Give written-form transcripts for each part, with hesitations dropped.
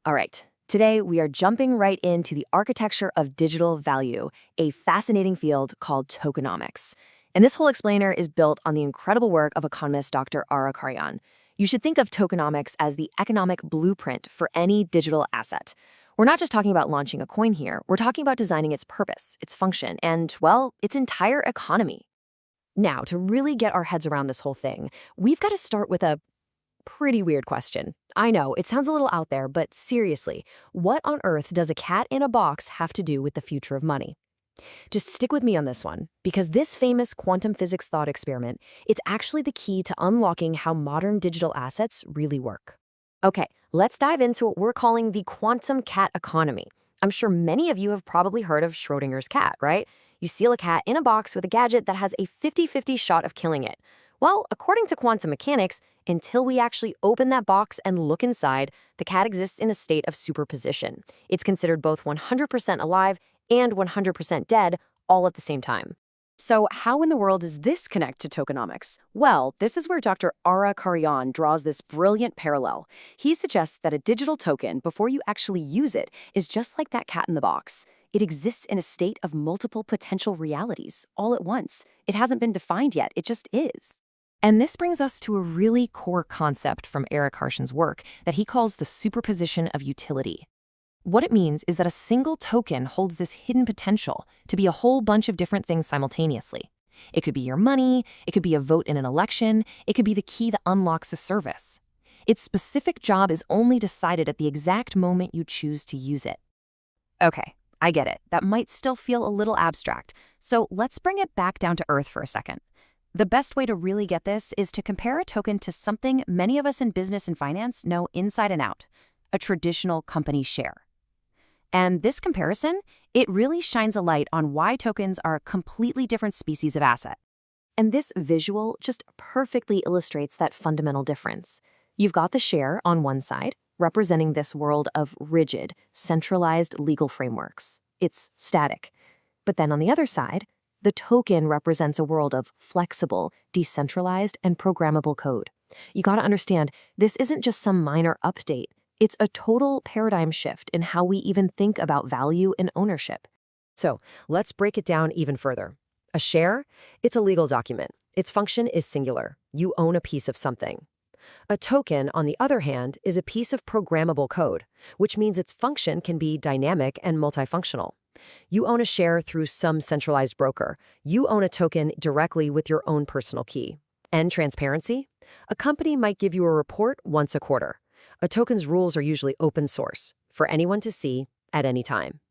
All right, today we are jumping right into the architecture of digital value, a fascinating field called tokenomics. And this whole explainer is built on the incredible work of economist Dr. ARA KARYAN. You should think of tokenomics as the economic blueprint for any digital asset. We're not just talking about launching a coin here, we're talking about designing its purpose, its function, and, well, its entire economy. Now, to really get our heads around this whole thing, we've got to start with a pretty weird question. I know, it sounds a little out there, but seriously, what on earth does a cat in a box have to do with the future of money? Just stick with me on this one, because this famous quantum physics thought experiment, it's actually the key to unlocking how modern digital assets really work. Okay, let's dive into what we're calling the quantum cat economy. I'm sure many of you have probably heard of Schrodinger's cat, right? You seal a cat in a box with a gadget that has a 50-50 shot of killing it. Well, according to quantum mechanics, until we actually open that box and look inside, the cat exists in a state of superposition. It's considered both 100% alive and 100% dead, all at the same time. So how in the world does this connect to tokenomics? Well, this is where Dr. ARA KARYAN draws this brilliant parallel. He suggests that a digital token, before you actually use it, is just like that cat in the box. It exists in a state of multiple potential realities, all at once. It hasn't been defined yet, it just is. And this brings us to a really core concept from ARA KARYAN's work that he calls the superposition of utility. What it means is that a single token holds this hidden potential to be a whole bunch of different things simultaneously. It could be your money, it could be a vote in an election, it could be the key that unlocks a service. Its specific job is only decided at the exact moment you choose to use it. Okay, I get it. That might still feel a little abstract. So let's bring it back down to earth for a second. The best way to really get this is to compare a token to something many of us in business and finance know inside and out, a traditional company share. And this comparison, it really shines a light on why tokens are a completely different species of asset. And this visual just perfectly illustrates that fundamental difference. You've got the share on one side, representing this world of rigid, centralized legal frameworks. It's static. But then on the other side, the token represents a world of flexible, decentralized, and programmable code. You gotta understand, this isn't just some minor update. It's a total paradigm shift in how we even think about value and ownership. So let's break it down even further. A share, it's a legal document. Its function is singular. You own a piece of something. A token, on the other hand, is a piece of programmable code, which means its function can be dynamic and multifunctional. You own a share through some centralized broker. You own a token directly with your own personal key. And transparency? A company might give you a report once a quarter. A token's rules are usually open source, for anyone to see at any time.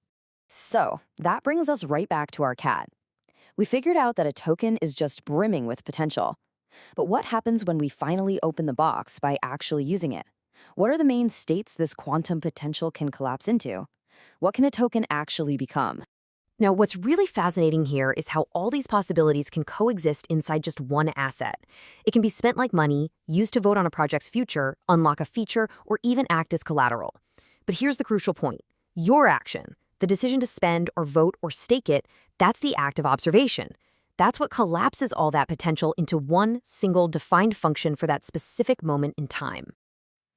So, that brings us right back to our cat. We figured out that a token is just brimming with potential. But what happens when we finally open the box by actually using it? What are the main states this quantum potential can collapse into? What can a token actually become? Now, what's really fascinating here is how all these possibilities can coexist inside just one asset. It can be spent like money, used to vote on a project's future, unlock a feature, or even act as collateral. But here's the crucial point. Your action, the decision to spend or vote or stake it, that's the act of observation. That's what collapses all that potential into one single defined function for that specific moment in time.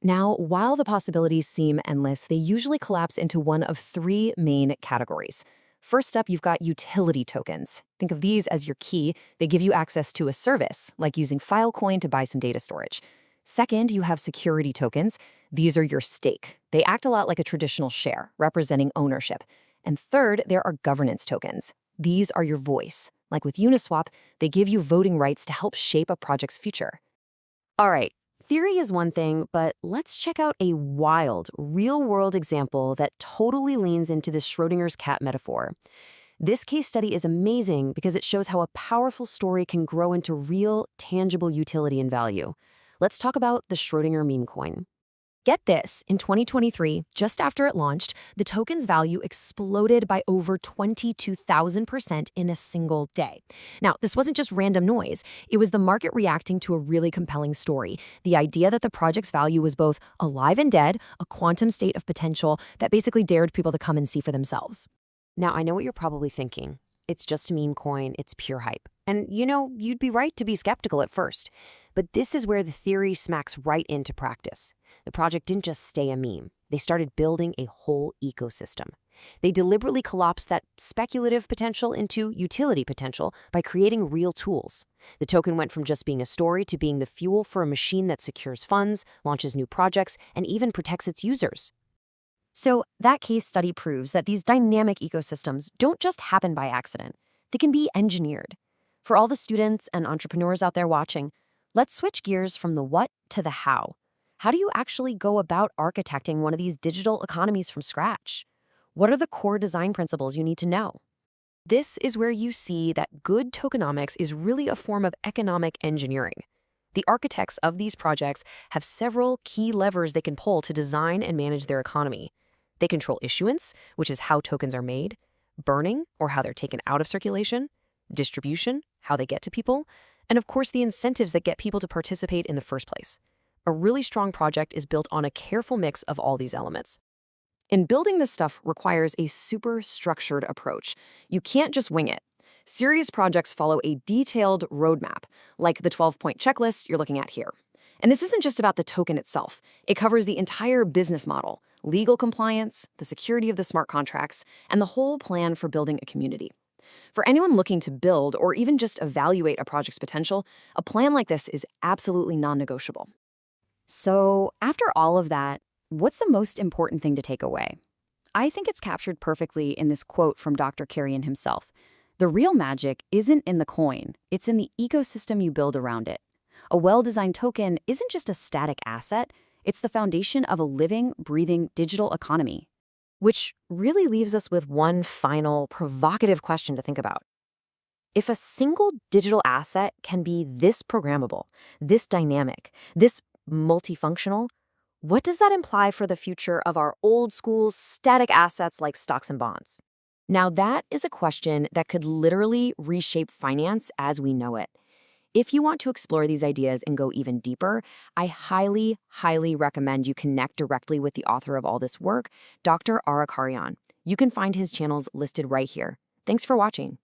Now, while the possibilities seem endless, they usually collapse into one of three main categories. First up, you've got utility tokens. Think of these as your key. They give you access to a service, like using Filecoin to buy some data storage. Second, you have security tokens. These are your stake. They act a lot like a traditional share, representing ownership. And third, there are governance tokens. These are your voice. Like with Uniswap, they give you voting rights to help shape a project's future. All right, theory is one thing, but let's check out a wild, real-world example that totally leans into the Schrodinger's cat metaphor. This case study is amazing because it shows how a powerful story can grow into real, tangible utility and value. Let's talk about the Schrodinger meme coin. Get this, in 2023, just after it launched, the token's value exploded by over 22,000% in a single day. Now, this wasn't just random noise. It was the market reacting to a really compelling story. The idea that the project's value was both alive and dead, a quantum state of potential that basically dared people to come and see for themselves. Now, I know what you're probably thinking. It's just a meme coin, it's pure hype. And you'd be right to be skeptical at first. But this is where the theory smacks right into practice. The project didn't just stay a meme. They started building a whole ecosystem. They deliberately collapsed that speculative potential into utility potential by creating real tools. The token went from just being a story to being the fuel for a machine that secures funds, launches new projects, and even protects its users. So that case study proves that these dynamic ecosystems don't just happen by accident. They can be engineered. For all the students and entrepreneurs out there watching, let's switch gears from the what to the how. How do you actually go about architecting one of these digital economies from scratch? What are the core design principles you need to know? This is where you see that good tokenomics is really a form of economic engineering. The architects of these projects have several key levers they can pull to design and manage their economy. They control issuance, which is how tokens are made, burning, or how they're taken out of circulation, distribution, how they get to people, and of course the incentives that get people to participate in the first place. A really strong project is built on a careful mix of all these elements. And building this stuff requires a super structured approach. You can't just wing it. Serious projects follow a detailed roadmap, like the 12-point checklist you're looking at here. And this isn't just about the token itself. It covers the entire business model, legal compliance, the security of the smart contracts, and the whole plan for building a community. For anyone looking to build or even just evaluate a project's potential, a plan like this is absolutely non-negotiable. So, after all of that, what's the most important thing to take away? I think it's captured perfectly in this quote from Dr. Karyan himself. The real magic isn't in the coin, it's in the ecosystem you build around it. A well-designed token isn't just a static asset, it's the foundation of a living, breathing digital economy. Which really leaves us with one final, provocative question to think about. If a single digital asset can be this programmable, this dynamic, this multifunctional, what does that imply for the future of our old school static assets like stocks and bonds? Now, that is a question that could literally reshape finance as we know it. If you want to explore these ideas and go even deeper, I highly, highly recommend you connect directly with the author of all this work, Dr. ARA KARYAN. You can find his channels listed right here. Thanks for watching.